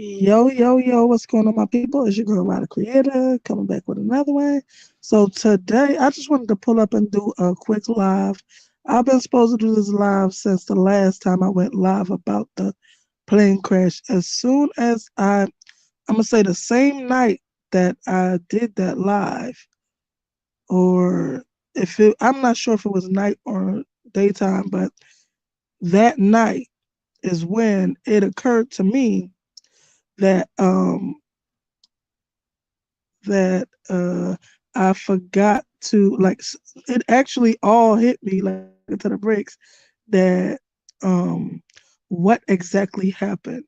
Yo, what's going on, my people? It's your girl, Ryder Creator, coming back with another one. So today, I just wanted to pull up and do a quick live. I've been supposed to do this live since the last time I went live about the plane crash. As soon as I'm gonna say the same night that I did that live, or I'm not sure if it was night or daytime, but that night is when it occurred to me that that I forgot to it actually all hit me like to the bricks that um what exactly happened,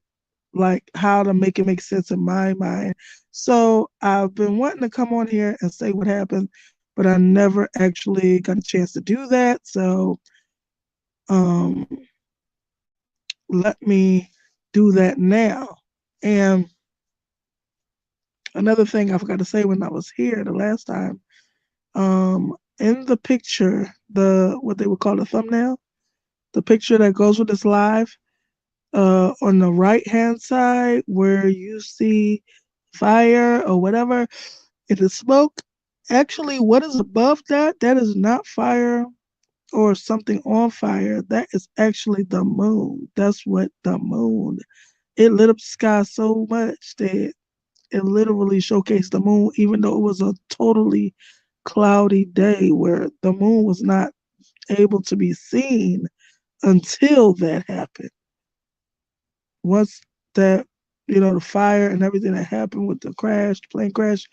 like how to make it make sense in my mind. So I've been wanting to come on here and say what happened, but I never actually got a chance to do that. So um let me do that now. And another thing I forgot to say when I was here the last time, in the picture, the what they would call the thumbnail, the picture that goes with this live, on the right hand side where you see fire or whatever, it is smoke. Actually, what is above that, that is not fire or something on fire. That is actually the moon. That's what the moon. It lit up the sky so much that it literally showcased the moon, even though it was a totally cloudy day where the moon was not able to be seen until that happened. Once that, the fire and everything that happened with the crash, the plane crash,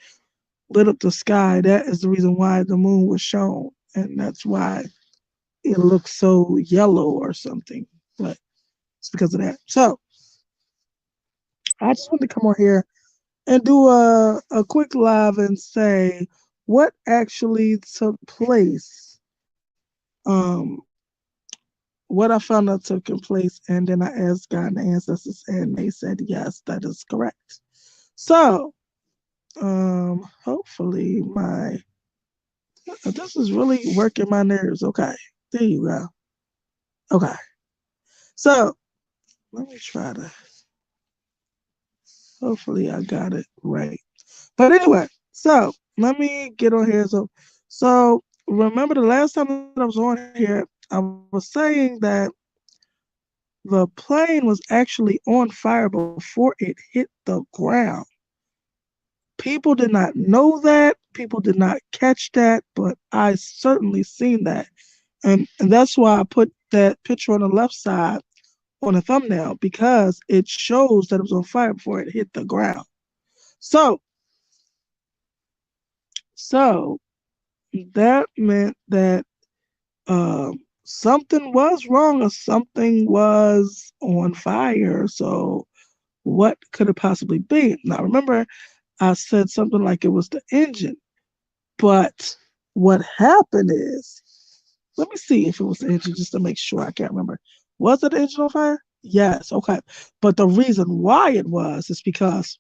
lit up the sky, that is the reason why the moon was shown. And that's why it looks so yellow or something. But it's because of that. So I just wanted to come on here and do a quick live and say what actually took place. Um, what I found out took place, and then I asked God and the ancestors, and they said yes, that is correct. So, hopefully my this is really working my nerves. Okay, there you go. Okay, so let me try to. Hopefully, I got it right. But anyway, so let me get on here. So remember the last time that I was on here, I was saying that the plane was actually on fire before it hit the ground. People did not know that. People did not catch that, but I certainly seen that. And that's why I put that picture on the left side on the thumbnail because it shows that it was on fire before it hit the ground. So, so that meant that something was wrong or something was on fire. So, what could it possibly be? Now, remember, I said something like it was the engine. But what happened is, let me see if it was the engine just to make sure. I can't remember. Was it the engine on fire? Yes. Okay. But the reason why it was is because,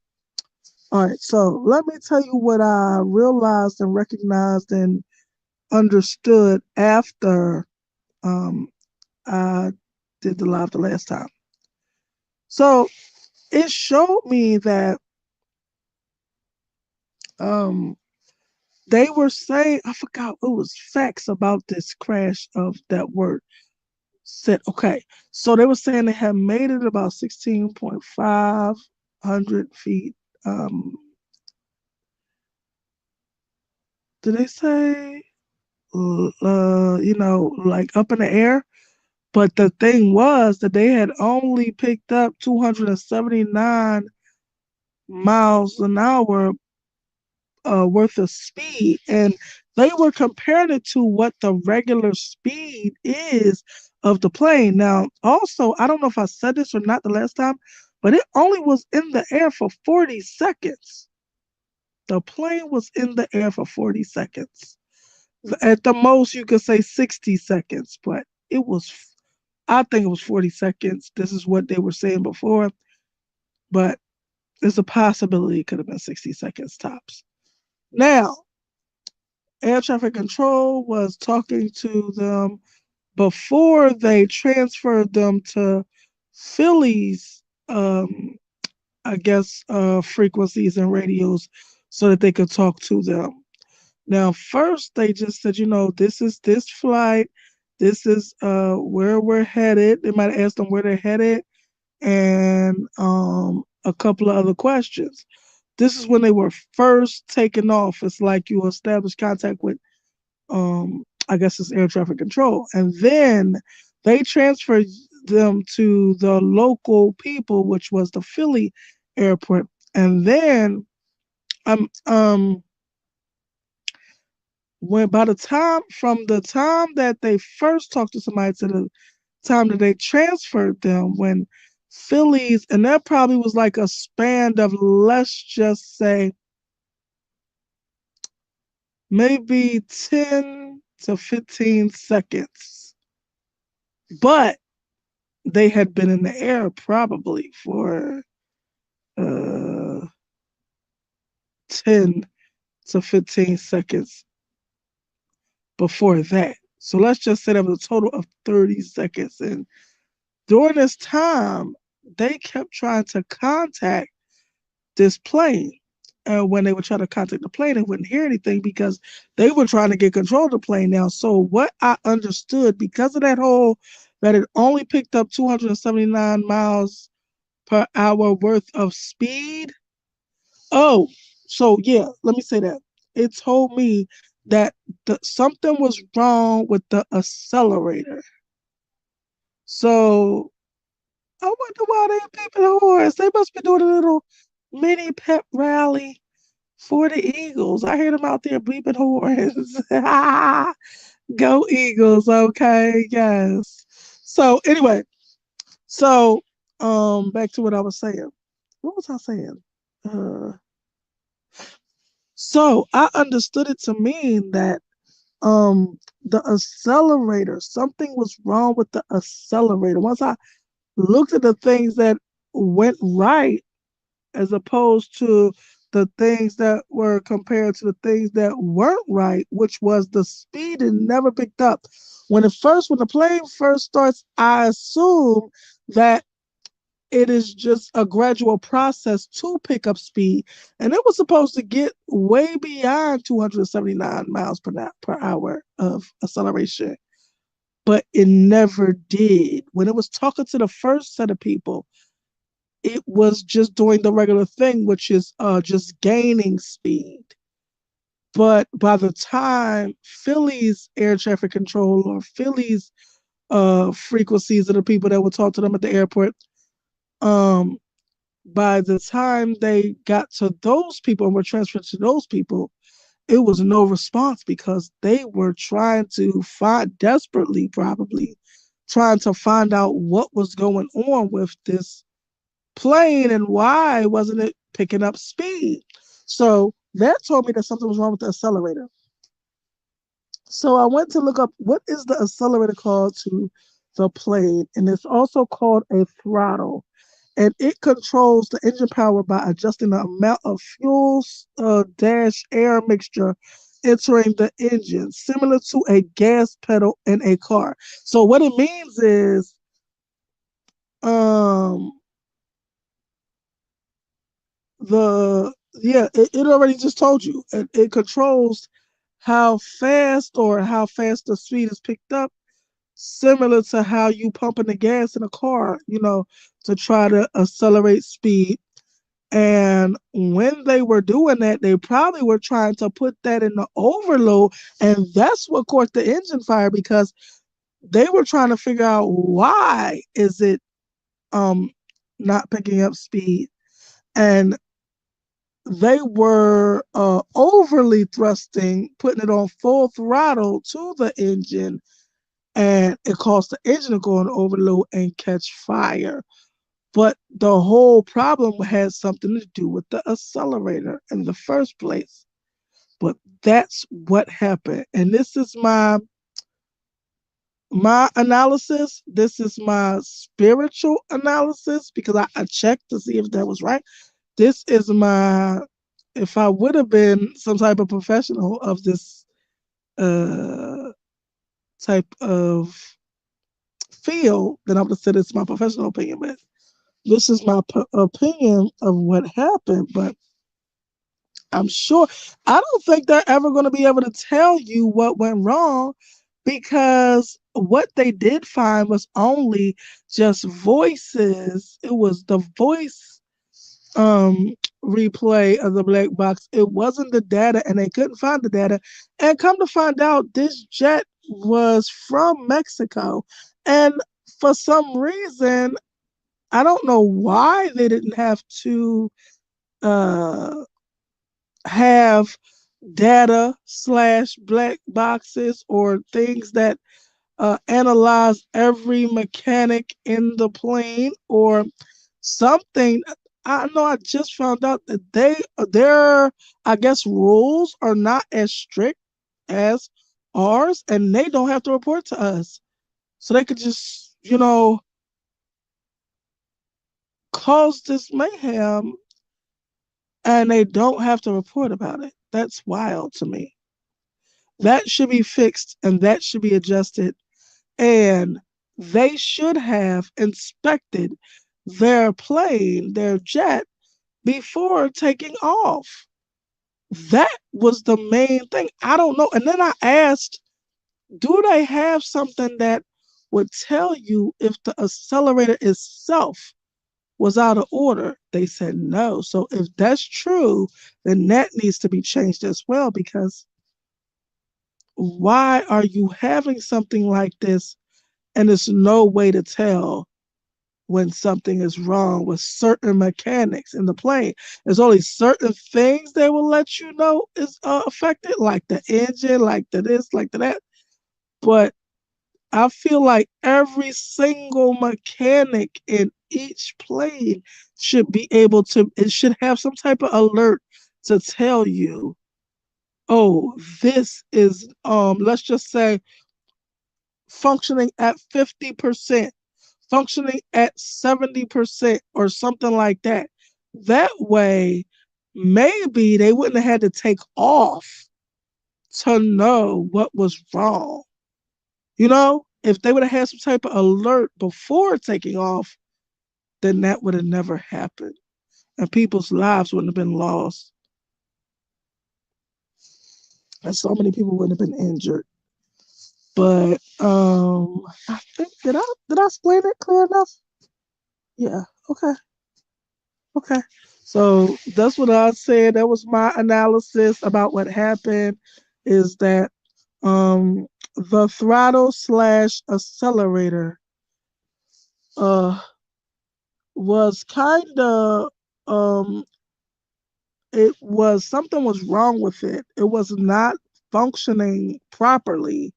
all right, so let me tell you what I realized and recognized and understood after um, I did the live the last time. So it showed me that um, they were saying, I forgot, it was facts about this crash of that word. Said, okay, so they were saying they had made it about 16,500 feet. Um, did they say, like up in the air? But the thing was that they had only picked up 279 miles an hour worth of speed, and they were comparing it to what the regular speed is of the plane. Now, also, I don't know if I said this or not the last time, but it only was in the air for 40 seconds. The plane was in the air for 40 seconds. At the most, you could say 60 seconds, but it was, I think it was 40 seconds. This is what they were saying before, but there's a possibility it could have been 60 seconds tops. Now, air traffic control was talking to them before they transferred them to Philly's I guess, frequencies and radios so that they could talk to them. Now, first they just said, this is this flight, this is where we're headed. They might ask them where they're headed, and a couple of other questions. This is when they were first taking off. It's like you establish contact with, I guess it's air traffic control, and then they transferred them to the local people, which was the Philly airport, and then um um when by the time from the time that they first talked to somebody to the time that they transferred them, when Phillies, and that probably was like a span of, let's just say, maybe 10 to 15 seconds. But they had been in the air probably for uh, 10 to 15 seconds before that. So let's just say that was a total of 30 seconds. And during this time, they kept trying to contact this plane. And when they would try to contact the plane, they wouldn't hear anything because they were trying to get control of the plane now. So what I understood, because of that whole, that it only picked up 279 miles per hour worth of speed. Oh, so yeah, let me say that. It told me that something was wrong with the accelerator. So I wonder why they beeping the horns. They must be doing a little mini pep rally for the Eagles. I hear them out there bleeping horns. Go Eagles, okay, yes. So anyway, so back to what I was saying. What was I saying? Uh, so I understood it to mean that the accelerator, something was wrong with the accelerator. Once I looked at the things that went right as opposed to the things that were compared to the things that weren't right, which was the speed it never picked up. When the plane first starts, I assume that it is just a gradual process to pick up speed. And it was supposed to get way beyond 279 miles per hour of acceleration, but it never did. When it was talking to the first set of people, it was just doing the regular thing, which is just gaining speed. But by the time Philly's air traffic control or Philly's frequencies of the people that would talk to them at the airport, um, by the time they got to those people and were transferred to those people, it was no response because they were trying to desperately probably, trying to find out what was going on with this plane and why wasn't it picking up speed. So that told me that something was wrong with the accelerator. So I went to look up what is the accelerator called to the plane, and it's also called a throttle. And it controls the engine power by adjusting the amount of fuel dash air mixture entering the engine, similar to a gas pedal in a car. So what it means is, um, it already just told you. It controls how fast the speed is picked up, similar to how you pumping the gas in a car, to try to accelerate speed. And when they were doing that, they probably were trying to put that in the overload, and that's what caught the engine fire because they were trying to figure out why is it not picking up speed. And they were overly thrusting, putting it on full throttle to the engine, and it caused the engine to go on overload and catch fire. But the whole problem had something to do with the accelerator in the first place. But that's what happened. And this is my analysis. This is my spiritual analysis because I checked to see if that was right. This is if I would have been some type of professional of this uh, type of field, then I would have said it's my professional opinion. But This is my opinion of what happened, but I'm sure I don't think they're ever going to be able to tell you what went wrong because what they did find was only just voices. It was the voice um replay of the black box. It wasn't the data and they couldn't find the data. And come to find out this jet was from Mexico. And for some reason, I don't know why they didn't have to uh have data slash black boxes or things that analyze every mechanic in the plane or something. I know I just found out that their I guess rules are not as strict as ours, and they don't have to report to us, so they could just cause this mayhem, and they don't have to report about it. That's wild to me. That should be fixed and that should be adjusted. And they should have inspected their plane, their jet, before taking off. That was the main thing. I don't know. And then I asked, do they have something that would tell you if the accelerator itself was out of order? They said no. So if that's true, then that needs to be changed as well because why are you having something like this and there's no way to tell when something is wrong with certain mechanics in the plane? There's only certain things they will let you know is affected, like the engine, like the this, like the that. But I feel like every single mechanic in each plane should be able to, it should have some type of alert to tell you, oh, this is, let's just say, functioning at 50%, functioning at 70%, or something like that. That way, maybe they wouldn't have had to take off to know what was wrong. If they would have had some type of alert before taking off, then that would have never happened. And people's lives wouldn't have been lost. And so many people wouldn't have been injured. But I think did I explain it clear enough? Yeah. Okay. Okay. So that's what I said. That was my analysis about what happened is that the throttle slash accelerator uh was kind of um it was something was wrong with it. It was not functioning properly.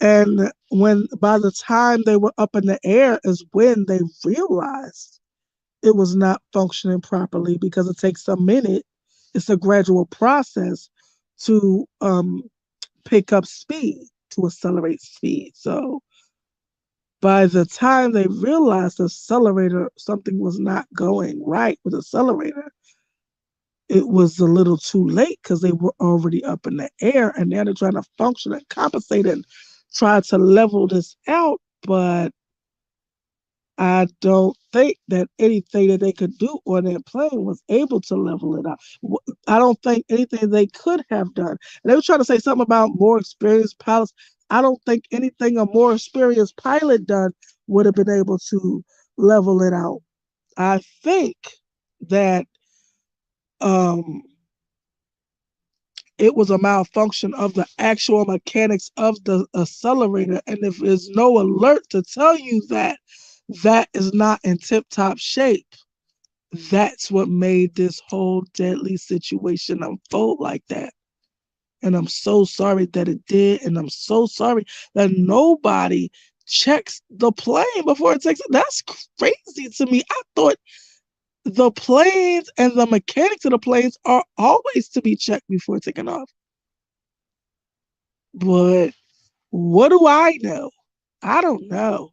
And when by the time they were up in the air is when they realized it was not functioning properly because it takes a minute. It's a gradual process to pick up speed, to accelerate speed. So by the time they realized the accelerator, something was not going right with the accelerator, it was a little too late because they were already up in the air and now they're trying to function and compensate and try to level this out. But I don't think that anything that they could do on that plane was able to level it out. I don't think anything they could have done. And they were trying to say something about more experienced pilots. I don't think anything a more experienced pilot done would have been able to level it out. I think that um, it was a malfunction of the actual mechanics of the accelerator. And if there's no alert to tell you that that is not in tip top shape, that's what made this whole deadly situation unfold like that. And I'm so sorry that it did. And I'm so sorry that nobody checks the plane before it takes it. That's crazy to me. I thought the planes and the mechanics of the planes are always to be checked before taking off. But what do I know? I don't know.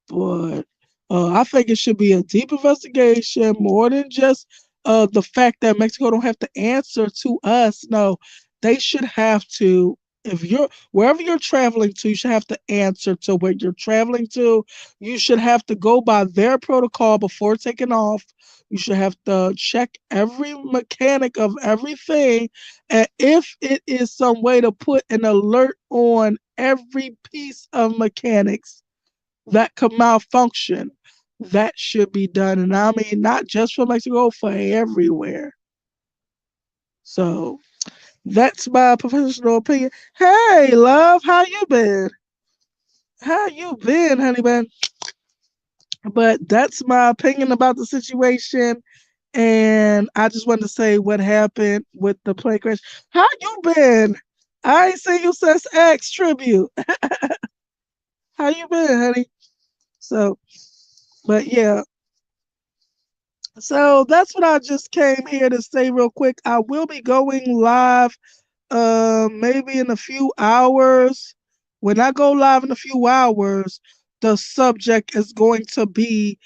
But I think it should be a deep investigation more than just the fact that Mexico don't have to answer to us. No, they should have to. If you're wherever you're traveling to, you should have to answer to where you're traveling to. You should have to go by their protocol before taking off. You should have to check every mechanic of everything. And if it is some way to put an alert on every piece of mechanics that could malfunction, that should be done. And I mean, not just for Mexico, for everywhere. So that's my professional opinion. Hey, love, how you been? How you been, honey bun? But that's my opinion about the situation. And I just wanted to say what happened with the plane crash. How you been? I ain't seen you since X tribute. How you been, honey? So, but yeah. So that's what I just came here to say real quick. I will be going live maybe in a few hours. When I go live in a few hours, the subject is going to be,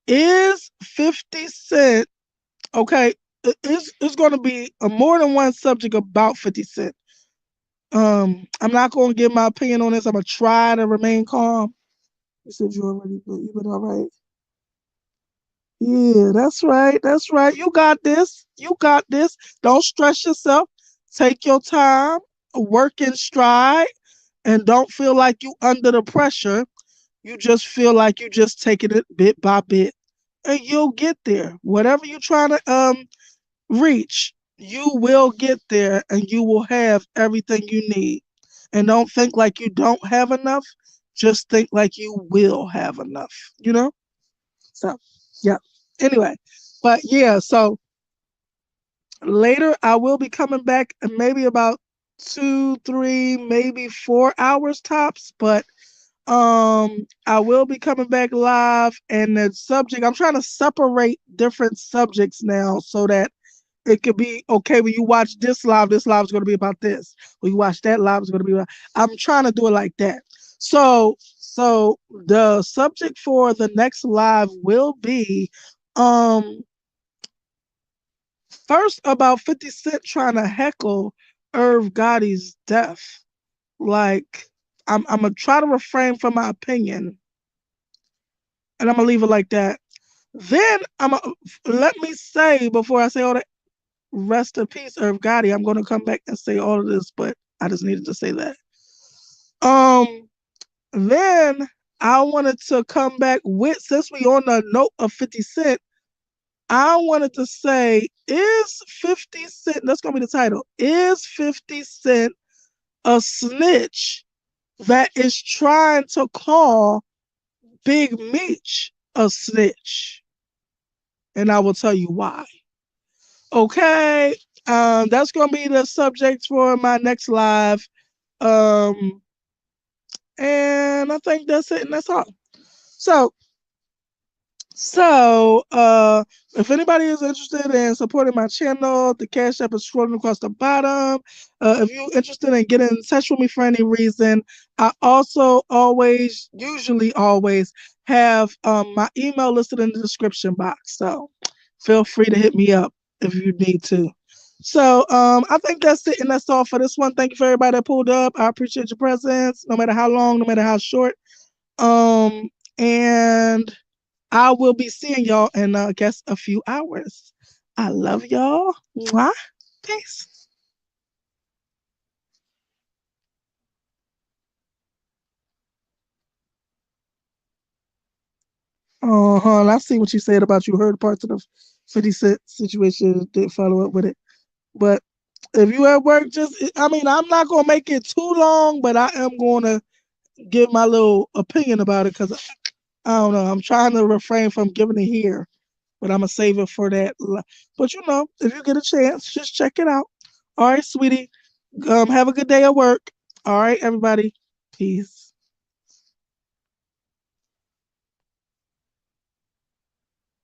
is 50 Cent okay? It's going to be a more than one subject about 50 Cent. I'm not going to give my opinion on this. I'm gonna try to remain calm. You said you already, but you been all right. Yeah, that's right. That's right. You got this. You got this. Don't stress yourself. Take your time. Work in stride, and don't feel like you under the pressure. You just feel like you just taking it bit by bit, and you'll get there. Whatever you're trying to reach, you will get there, and you will have everything you need. And don't think like you don't have enough. Just think like you will have enough. You know. So, yeah. Anyway, but yeah. So later, I will be coming back in maybe about 2, 3, maybe 4 hours tops. But I will be coming back live, and the subject, I'm trying to separate different subjects now so that it could be okay when you watch this live is going to be about this. When you watch that live is going to be about, I'm trying to do it like that. So the subject for the next live will be um first about 50 Cent trying to heckle Irv Gotti's death. Like, I'm gonna try to refrain from my opinion, and I'm gonna leave it like that. Then let me say before I say all that, rest in peace, Irv Gotti. I'm gonna come back and say all of this, but I just needed to say that. Um, then I wanted to come back with, since we on the note of 50 Cent, I wanted to say, is 50 Cent, that's gonna be the title, is 50 Cent a snitch that is trying to call Big Meech a snitch? And I will tell you why. Okay. That's gonna be the subject for my next live. Um, and I think that's it, and that's all. So, so if anybody is interested in supporting my channel, the Cash App is scrolling across the bottom. If you're interested in getting in touch with me for any reason, I also usually always have my email listed in the description box. So feel free to hit me up if you need to. So I think that's it, and that's all for this one. Thank you for everybody that pulled up. I appreciate your presence, no matter how long, no matter how short. And I will be seeing y'all in I guess a few hours. I love y'all. Mwah. Peace. Uh-huh. And I see what you said about you heard parts of the 50 Cent situation, didn't follow up with it. But if you at work, I mean, I'm not gonna make it too long, but I am gonna give my little opinion about it because I don't know. I'm trying to refrain from giving it here, but I'm gonna save it for that. But if you get a chance, just check it out. All right, sweetie. Have a good day at work. All right, everybody. Peace.